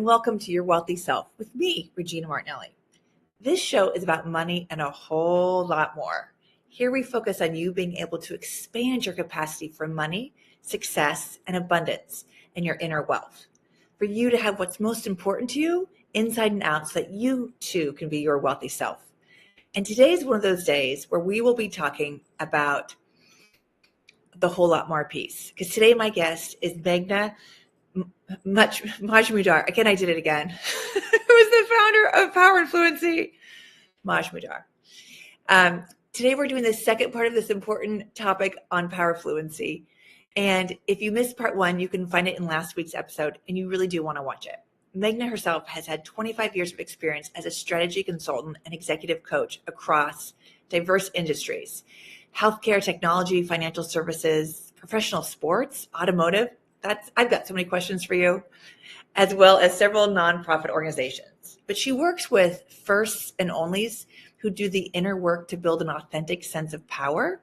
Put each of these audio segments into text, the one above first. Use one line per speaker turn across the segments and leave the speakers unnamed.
and welcome to Your Wealthy Self with me, Regina Martinelli. This show is about money and a whole lot more. Here we focus on you being able to expand your capacity for money, success, and abundance and your inner wealth. For you to have what's most important to you inside and out so that you too can be your wealthy self. And today is one of those days where we will be talking about the whole lot more piece. Because today my guest is Meghna Majmudar. Again, I did it again. Who is the founder of Power Fluency? Majmudar. Today we're doing the second part of this important topic on Power Fluency. And if you missed part one, you can find it in last week's episode, and you really do want to watch it. Meghna herself has had 25 years of experience as a strategy consultant and executive coach across diverse industries: healthcare, technology, financial services, professional sports, automotive. I've got so many questions for you, as well as several nonprofit organizations. But she works with firsts and onlys who do the inner work to build an authentic sense of power,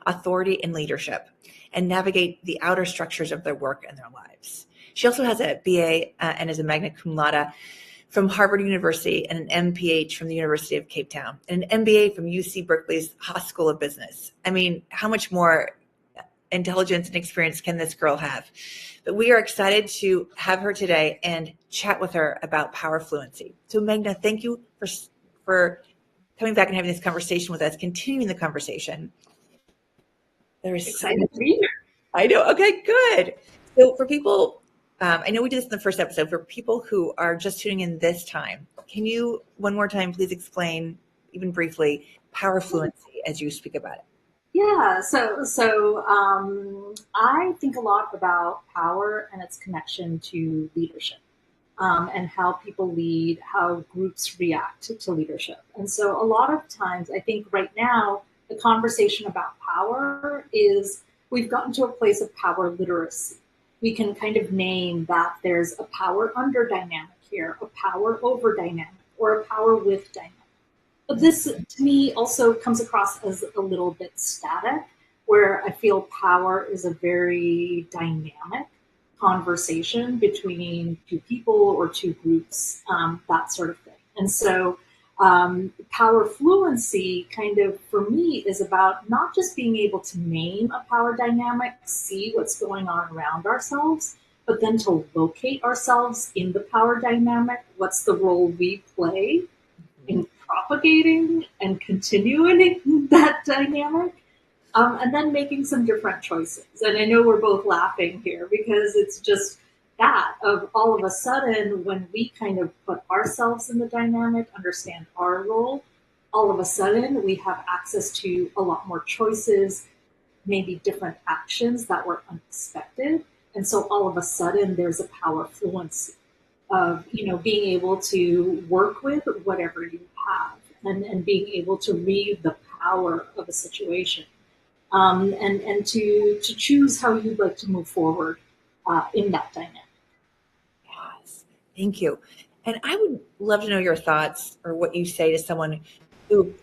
authority, and leadership, and navigate the outer structures of their work and their lives. She also has a BA and is a magna cum laude from Harvard University and an MPH from the University of Cape Town and an MBA from UC Berkeley's Haas School of Business. I mean, how much more intelligence and experience can this girl have? But we are excited to have her today and chat with her about Power Fluency. So Meghna, thank you for coming back and having this conversation with us, continuing the conversation. There is
excited to be here.
I know. Okay, good. So for people, I know we did this in the first episode, for people who are just tuning in this time, can you one more time please explain, even briefly, Power Fluency as you speak about it?
Yeah, so I think a lot about power and its connection to leadership, and how people lead, how groups react to leadership. And so a lot of times, I think right now, the conversation about power is we've gotten to a place of power literacy. We can kind of name that there's a power under dynamic here, a power over dynamic, or a power with dynamic. But this, to me, also comes across as a little bit static, where I feel power is a very dynamic conversation between two people or two groups, that sort of thing. And so Power Fluency kind of, for me, is about not just being able to name a power dynamic, see what's going on around ourselves, but then to locate ourselves in the power dynamic. What's the role we play in propagating and continuing that dynamic, and then making some different choices. And I know we're both laughing here because it's just that of all of a sudden, when we kind of put ourselves in the dynamic, understand our role, all of a sudden we have access to a lot more choices, maybe different actions that were unexpected. And so all of a sudden there's a power fluency of, being able to work with whatever you have and being able to read the power of a situation, and to choose how you'd like to move forward in that dynamic.
Yes, thank you. And I would love to know your thoughts or what you say to someone who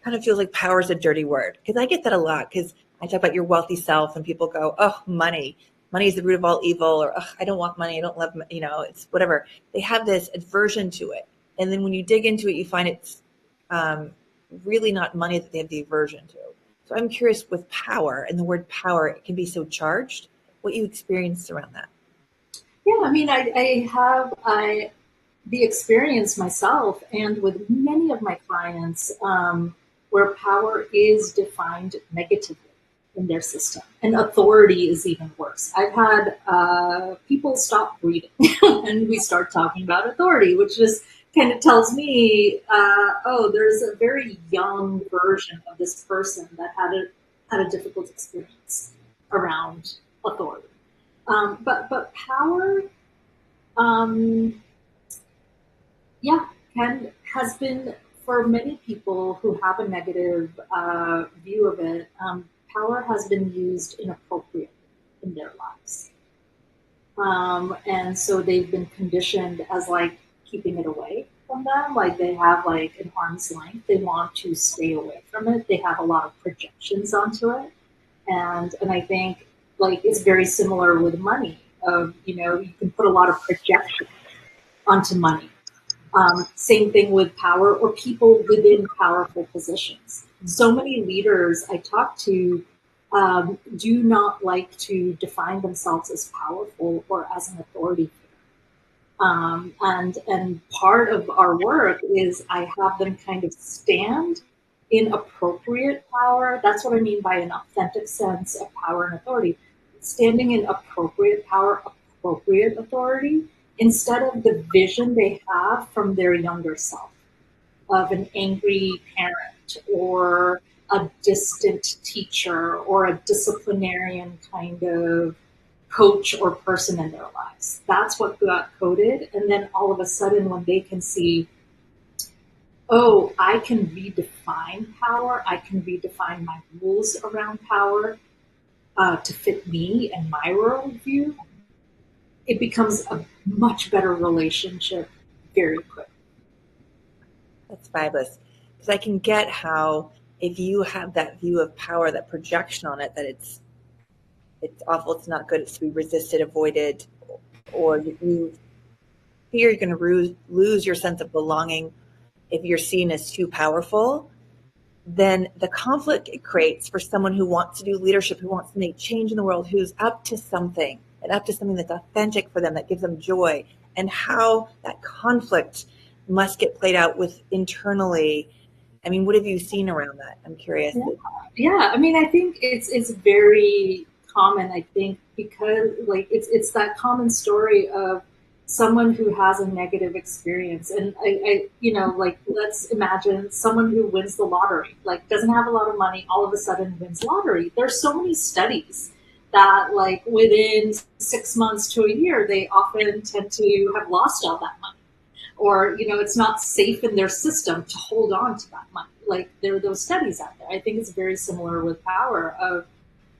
kind of feels like power is a dirty word, because I get that a lot, because I talk about your wealthy self and people go, oh, money is the root of all evil, or I don't want money, I don't love, it's whatever. They have this aversion to it. And then when you dig into it, you find it's really not money that they have the aversion to. So I'm curious, with power and the word power, it can be so charged, what you experienced around that.
Yeah, I mean, I have the experience myself and with many of my clients, where power is defined negatively in their system, and authority is even worse. I've had people stop breathing and we start talking about authority, which just kind of tells me, there's a very young version of this person that had a difficult experience around authority. But power, has been, for many people who have a negative view of it, power has been used inappropriately in their lives. And so they've been conditioned as keeping it away from them. They have an arm's length. They want to stay away from it. They have a lot of projections onto it. And I think it's very similar with money. You can put a lot of projection onto money. Same thing with power or people within powerful positions. So many leaders I talk to do not like to define themselves as powerful or as an authority figure. And part of our work is I have them kind of stand in appropriate power. That's what I mean by an authentic sense of power and authority. Standing in appropriate power, appropriate authority, instead of the vision they have from their younger self of an angry parent or a distant teacher or a disciplinarian kind of coach or person in their lives. That's what got coded. And then all of a sudden, when they can see, oh, I can redefine power, I can redefine my rules around power to fit me and my worldview, it becomes a much better relationship very quickly.
That's fabulous. Because I can get how if you have that view of power, that projection on it, that it's awful, it's not good, it's to be resisted, avoided, or you fear you're going to lose your sense of belonging if you're seen as too powerful, then the conflict it creates for someone who wants to do leadership, who wants to make change in the world, who's up to something, and up to something that's authentic for them, that gives them joy, and how that conflict must get played out with internally. I mean, what have you seen around that? I'm curious.
Yeah. I mean, I think it's very common. I think because like it's that common story of someone who has a negative experience, and like let's imagine someone who wins the lottery, like doesn't have a lot of money, all of a sudden wins lottery. There's so many studies that like within 6 months to a year, they often tend to have lost all that money or it's not safe in their system to hold on to that money. Like there are those studies out there. I think it's very similar with power of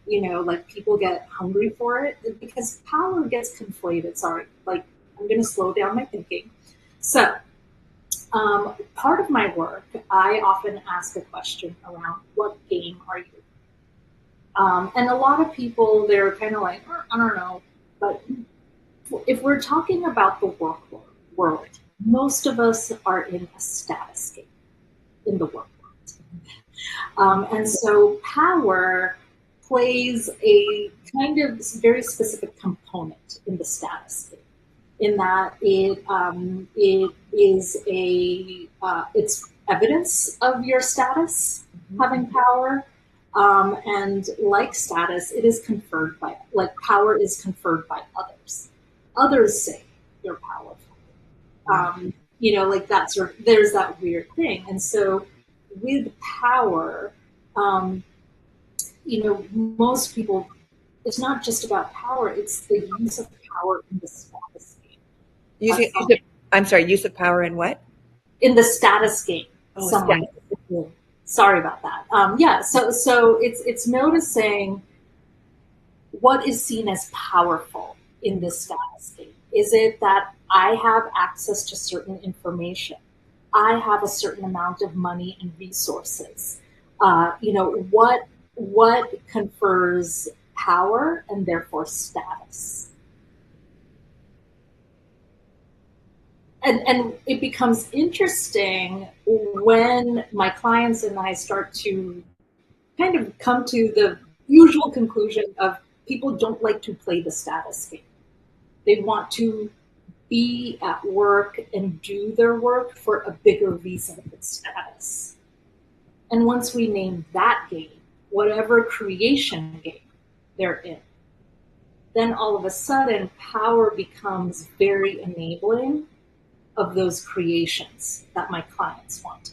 like people get hungry for it because power gets conflated. Sorry, like I'm going to slow down my thinking. So part of my work, I often ask a question around what game are you? And a lot of people, they're kind of like, I don't know. But if we're talking about the world, most of us are in a status game in the work world. And so power plays a kind of very specific component in the status game, in that it is it's evidence of your status, having power. And like status, it is conferred by, like power is conferred by others. Others say you're powerful. Like that sort of, there's that weird thing. And so with power, most people, it's not just about power, it's the use of power in the status game.
I'm sorry, use of power in what?
In the status game.
Oh, status.
Sorry about that. So it's noticing what is seen as powerful in this status game. Is it that I have access to certain information? I have a certain amount of money and resources. What confers power and therefore status? And it becomes interesting when my clients and I start to kind of come to the usual conclusion of people don't like to play the status game. They want to be at work and do their work for a bigger reason than status. And once we name that game, whatever creation game they're in, then all of a sudden power becomes very enabling of those creations that my clients want.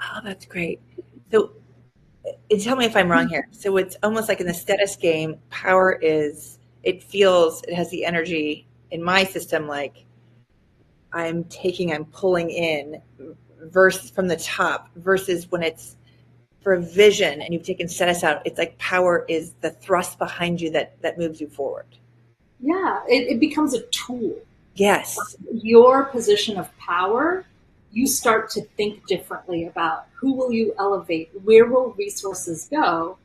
Oh, that's great. So tell me if I'm wrong here. So it's almost like in the status game, power is, it has the energy in my system, like I'm pulling in versus from the top, versus when it's for a vision and you've taken status out, it's like power is the thrust behind you that moves you forward.
Yeah, it becomes a tool.
Yes.
Your position of power, you start to think differently about who will you elevate, where will resources go.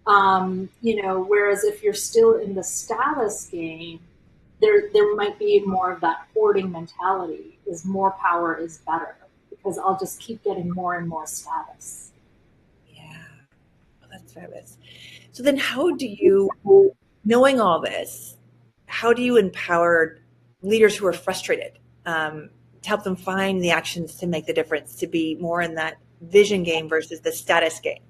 Whereas if you're still in the status game, there might be more of that hoarding mentality, is more power is better, because I'll just keep getting more and more status.
Yeah. Oh, that's fabulous. So then how do you, knowing all this, how do you empower leaders who are frustrated, to help them find the actions to make the difference, to be more in that vision game versus the status game?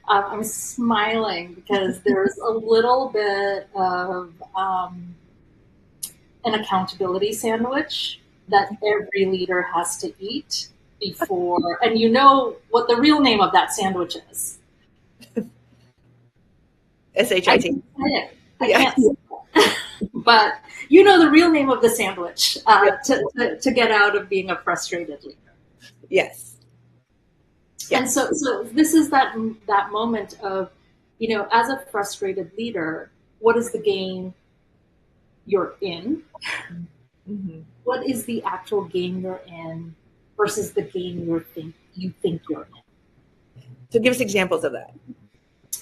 I'm smiling because there's a little bit of an accountability sandwich that every leader has to eat before, and you know what the real name of that sandwich is. I
SHIT.
can say it. I
Yeah.
can't say it. But you know the real name of the sandwich,
Yeah.
to get out of being a frustrated leader.
Yes.
And
Yes.
so this is that moment of, as a frustrated leader, what is the game you're in?
Mm-hmm.
What is the actual game you're in versus the game you think you're in?
So give us examples of that.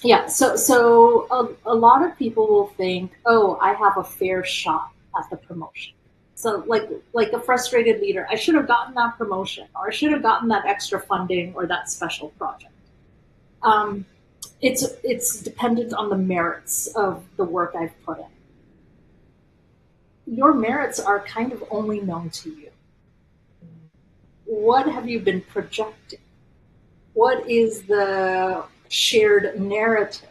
Yeah, so a lot of people will think, oh, I have a fair shot at the promotion. So like a frustrated leader, I should have gotten that promotion, or I should have gotten that extra funding or that special project. Um, it's dependent on the merits of the work I've put in. Your merits are kind of only known to you. What have you been projecting? What is the shared narrative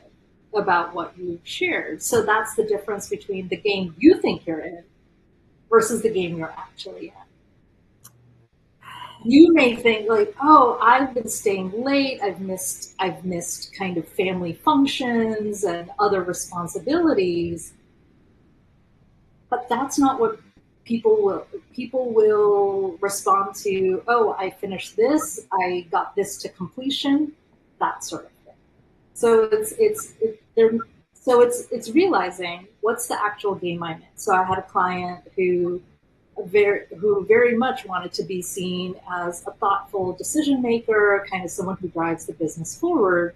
about what you've shared? So that's the difference between the game you think you're in versus the game you're actually in. You may think like, oh, I've been staying late, I've missed kind of family functions and other responsibilities, but that's not what people will respond to. Oh, I finished this, I got this to completion, that sort of thing. So it's realizing what's the actual game I'm in. So I had a client who very much wanted to be seen as a thoughtful decision maker, kind of someone who drives the business forward,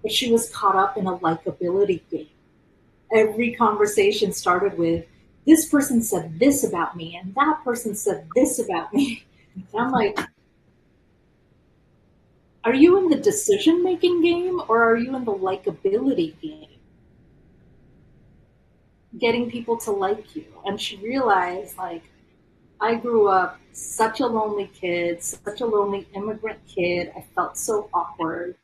but she was caught up in a likability game. Every conversation started with, this person said this about me and that person said this about me. And I'm like, are you in the decision making game or are you in the likability game? Getting people to like you. And she realized, like, I grew up such a lonely kid, such a lonely immigrant kid. I felt so awkward.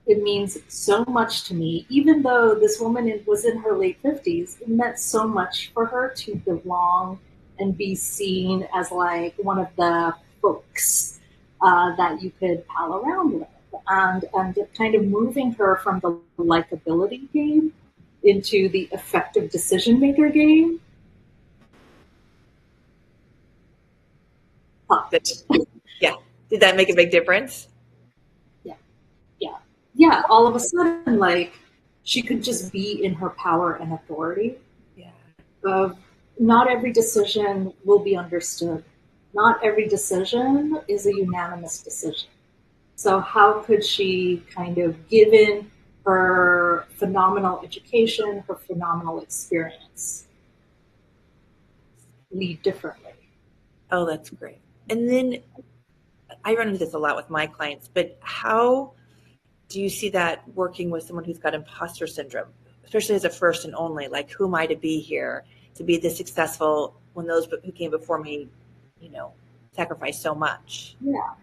It means so much to me. Even though this woman was in her late 50s, it meant so much for her to belong and be seen as like one of the folks that you could pal around with. And kind of moving her from the likability game into the effective decision maker game.
Yeah. Did that make a big difference?
Yeah, yeah, yeah. All of a sudden, like, she could just be in her power and authority
Yeah.
of, not every decision will be understood. Not every decision is a unanimous decision. So how could she kind of, given her phenomenal education, her phenomenal experience, lead differently?
Oh, that's great. And then I run into this a lot with my clients, but how do you see that working with someone who's got imposter syndrome, especially as a first and only? Like, who am I to be here, to be this successful when those who came before me, you know, sacrificed so much?
Yeah.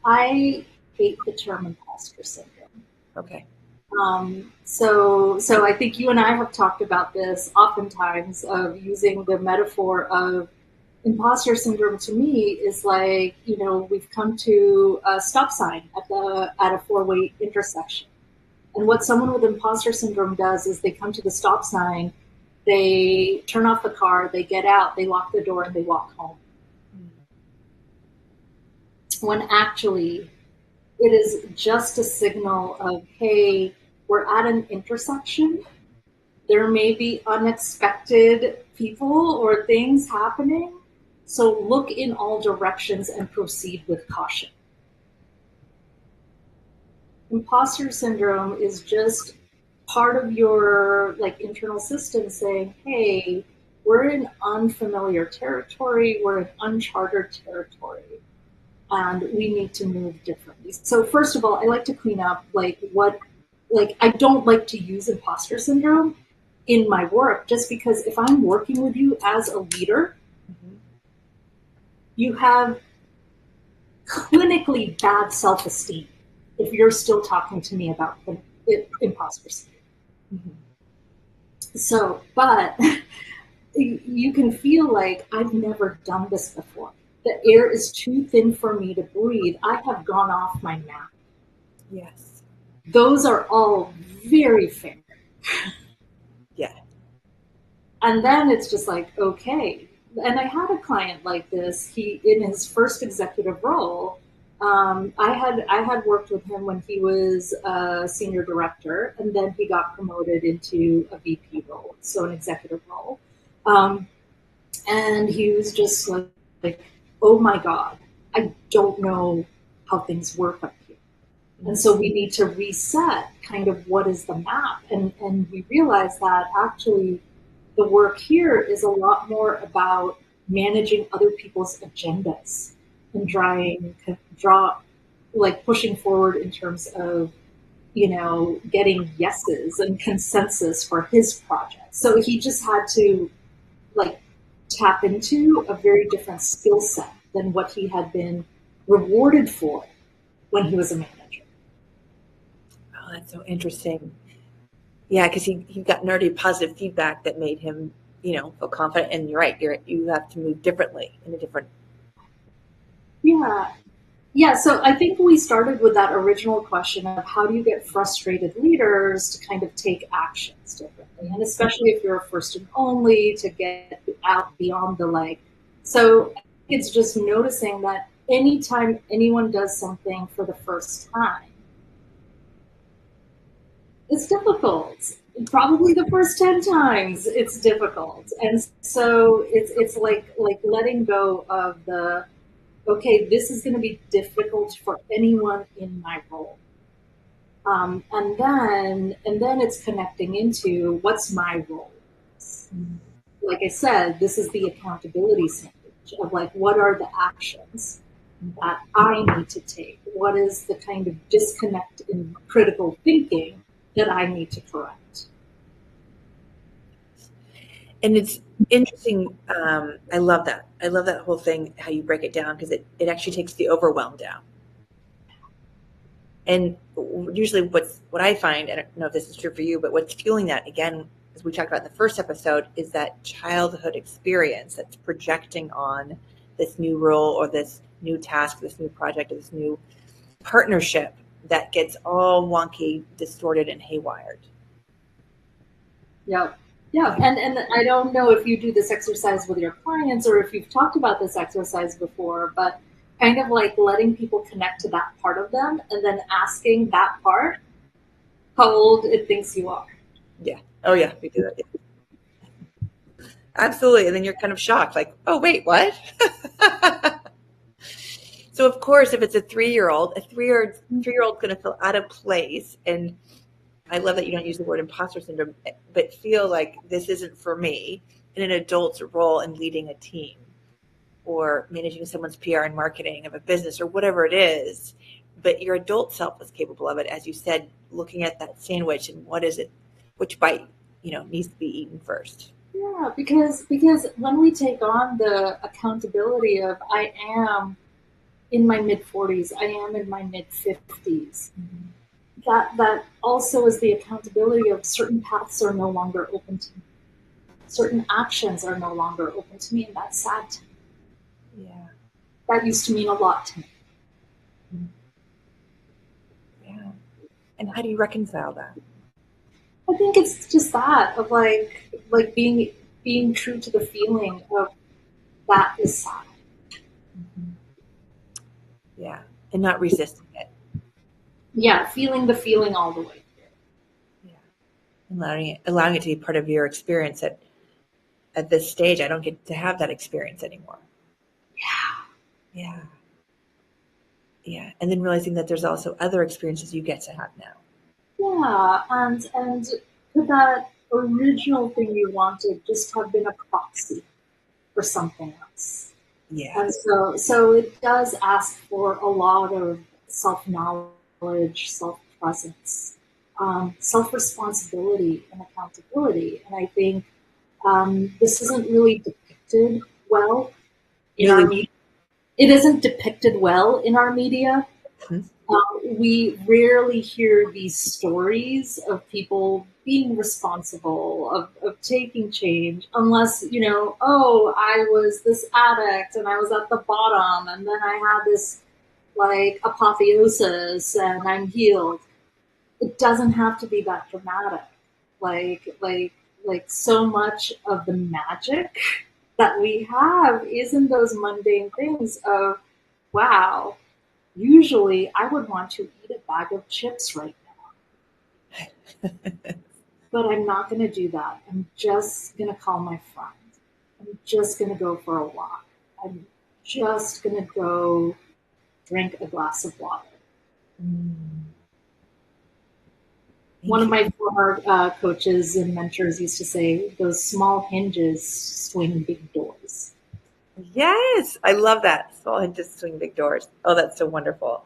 I hate the term imposter syndrome.
Okay.
So I think you and I have talked about this oftentimes, of using the metaphor of imposter syndrome. To me is like, we've come to a stop sign at a four-way intersection. And what someone with imposter syndrome does is they come to the stop sign, they turn off the car, they get out, they lock the door, and they walk home. When actually it is just a signal of, hey, we're at an intersection. There may be unexpected people or things happening. So look in all directions and proceed with caution. Imposter syndrome is just part of your like internal system saying, hey, we're in unfamiliar territory, we're in uncharted territory, and we need to move differently. So first of all, I like to clean up like I don't like to use imposter syndrome in my work, just because if I'm working with you as a leader,
Mm-hmm.
you have clinically bad self-esteem if you're still talking to me about imposter syndrome.
Mm-hmm.
So, but you can feel like I've never done this before. The air is too thin for me to breathe. I have gone off my map.
Yes.
Those are all very fair.
Yeah.
And then it's just like, okay. And I had a client like this. He, in his first executive role, I had worked with him when he was a senior director, and then he got promoted into a VP role, so an executive role. Um, and he was just like, oh my god, I don't know how things work up here. And so we need to reset kind of what is the map. And we realize that actually the work here is a lot more about managing other people's agendas and like pushing forward in terms of, getting yeses and consensus for his project. So he just had to like tap into a very different skill set than what he had been rewarded for when he was a manager.
Oh, that's so interesting. Yeah, because he got nerdy positive feedback that made him, feel confident. And you're right, you have to move differently in a different.
Yeah. Yeah, so I think we started with that original question of how do you get frustrated leaders to kind of take actions differently, and especially if you're a first and only, to get out beyond the like. So it's just noticing that anytime anyone does something for the first time, it's difficult. Probably the first 10 times it's difficult. And so it's like letting go of the okay, this is going to be difficult for anyone in my role. And then it's connecting into what's my role. Like I said, this is the accountability sandwich of like what are the actions that I need to take? What is the kind of disconnect in critical thinking that I need to correct?
And it's interesting. I love that. I love that whole thing, how you break it down, because it actually takes the overwhelm down. And usually what I find, I don't know if this is true for you, but what's fueling that, again, as we talked about in the first episode, is that childhood experience that's projecting on this new role or this new task, this new project, or this new partnership that gets all wonky, distorted, and haywired.
Yeah. Yeah. And I don't know if you do this exercise with your clients or if you've talked about this exercise before, but kind of like letting people connect to that part of them and then asking that part how old it thinks you are.
Yeah. Oh, yeah. We do that. Yeah. Absolutely. And then you're kind of shocked, like, oh, wait, what? So, of course, if it's a 3-year-old, a three-year-old's going to feel out of place. And I love that you don't use the word imposter syndrome, but feel like this isn't for me in an adult's role in leading a team or managing someone's PR and marketing of a business or whatever it is. But your adult self is capable of it, as you said, looking at that sandwich and what is it, which bite, needs to be eaten first.
Yeah, because when we take on the accountability of I am in my mid 40s, I am in my mid 50s, that also is the accountability of certain paths are no longer open to me. Certain actions are no longer open to me, and that's sad to me.
Yeah.
That used to mean a lot to me.
Yeah. And how do you reconcile that?
I think it's just that of like being true to the feeling of that is sad.
Mm-hmm. Yeah. And not resisting it.
Yeah, feeling the feeling all the way.
Yeah. And allowing it to be part of your experience at this stage. I don't get to have that experience anymore. Yeah. Yeah. And then realizing that there's also other experiences you get to have now.
Yeah, and could that original thing you wanted just have been a proxy for something else?
Yeah.
And so it does ask for a lot of self knowledge, self presence, self responsibility, and accountability. And I think this isn't really depicted well in our
Really?
media. It isn't depicted well in our media. We rarely hear these stories of people being responsible, of taking change, unless, oh, I was this addict and I was at the bottom and then I had this like apotheosis and I'm healed. It doesn't have to be that dramatic. Like, like, like so much of the magic that we have is in those mundane things of, wow, usually I would want to eat a bag of chips right now, but I'm not going to do that. I'm just going to call my friend. I'm just going to go for a walk. I'm just going to go drink a glass of water. One
Thank
of
you.
my former coaches and mentors used to say, those small hinges swing big doors.
Yes, I love that. Small hinges swing big doors. Oh, that's so wonderful.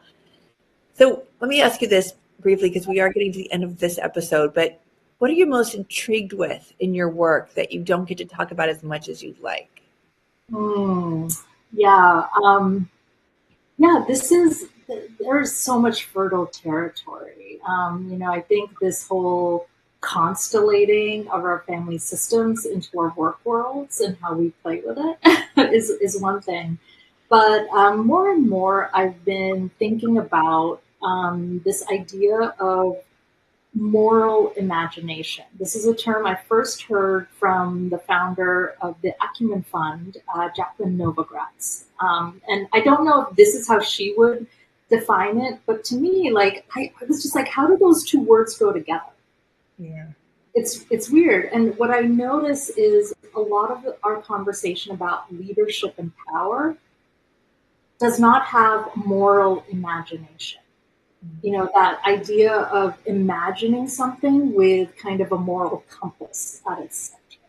So let me ask you this briefly because we are getting to the end of this episode, but what are you most intrigued with in your work that you don't get to talk about as much as you'd like?
Mm, yeah. Yeah, there's so much fertile territory. I think this whole constellating of our family systems into our work worlds and how we play with it is one thing. But more and more, I've been thinking about this idea of moral imagination. This is a term I first heard from the founder of the Acumen Fund, Jacqueline Novogratz. And I don't know if this is how she would define it, but to me, like, I was just like, how do those two words go together?
Yeah.
It's weird. And what I notice is a lot of our conversation about leadership and power does not have moral imagination. That idea of imagining something with kind of a moral compass at its center.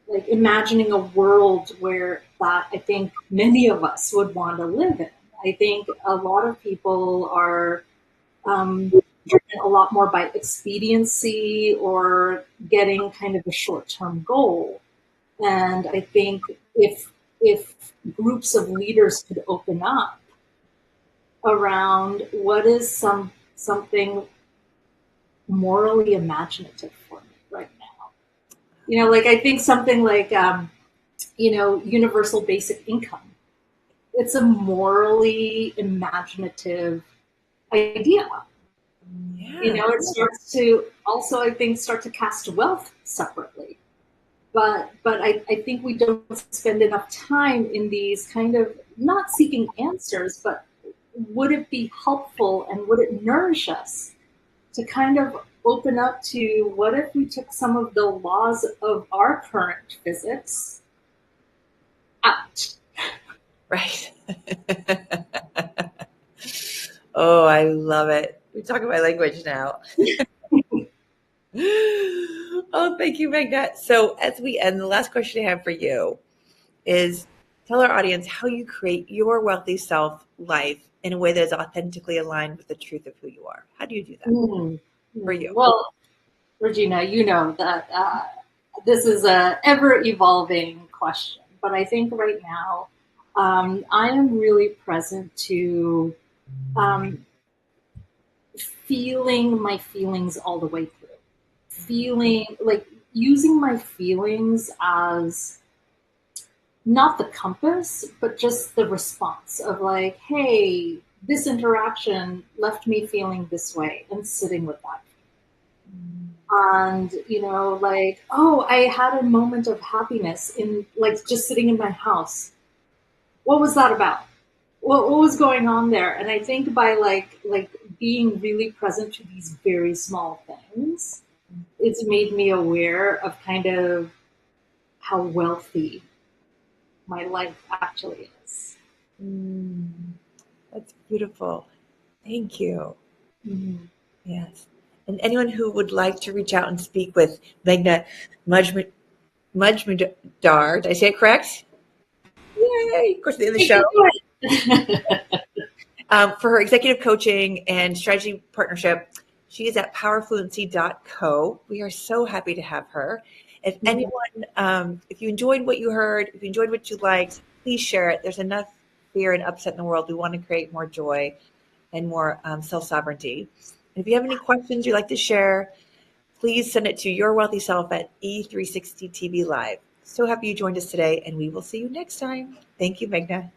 Like imagining a world where that I think many of us would want to live in. I think a lot of people are driven a lot more by expediency or getting kind of a short-term goal. And I think if groups of leaders could open up around what is something morally imaginative for me right now. Like I think something like universal basic income. It's a morally imaginative idea.
Yeah.
It starts to also, I think, start to cast wealth separately. But I think we don't spend enough time in these kind of not seeking answers, but would it be helpful and would it nourish us to kind of open up to what if we took some of the laws of our current physics out?
Right. Oh, I love it. We talk my language now. Oh, thank you, Meghna. So, as we end, the last question I have for you is tell our audience how you create your wealthy self life in a way that is authentically aligned with the truth of who you are. How do you do that for you?
Well, Regina, you know that this is a ever evolving question, but I think right now I am really present to um, feeling my feelings all the way through. Feeling like using my feelings as not the compass, but just the response of like, hey, this interaction left me feeling this way and sitting with that. And, like, oh, I had a moment of happiness in like just sitting in my house. What was that about? What was going on there? And I think by like being really present to these very small things, it's made me aware of kind of how wealthy my life actually is.
Mm, that's beautiful. Thank you.
Mhm.
Yes. And anyone who would like to reach out and speak with Meghna Majmudar, did I say it correct? Yay! Of course, at the end of the show. For her executive coaching and strategy partnership, she is at powerfluency.co. We are so happy to have her. If anyone, if you enjoyed what you heard, if you enjoyed what you liked, please share it. There's enough fear and upset in the world. We want to create more joy and more self-sovereignty. And if you have any questions you'd like to share, please send it to your wealthy self at E360 TV Live. So happy you joined us today, and we will see you next time. Thank you, Meghna.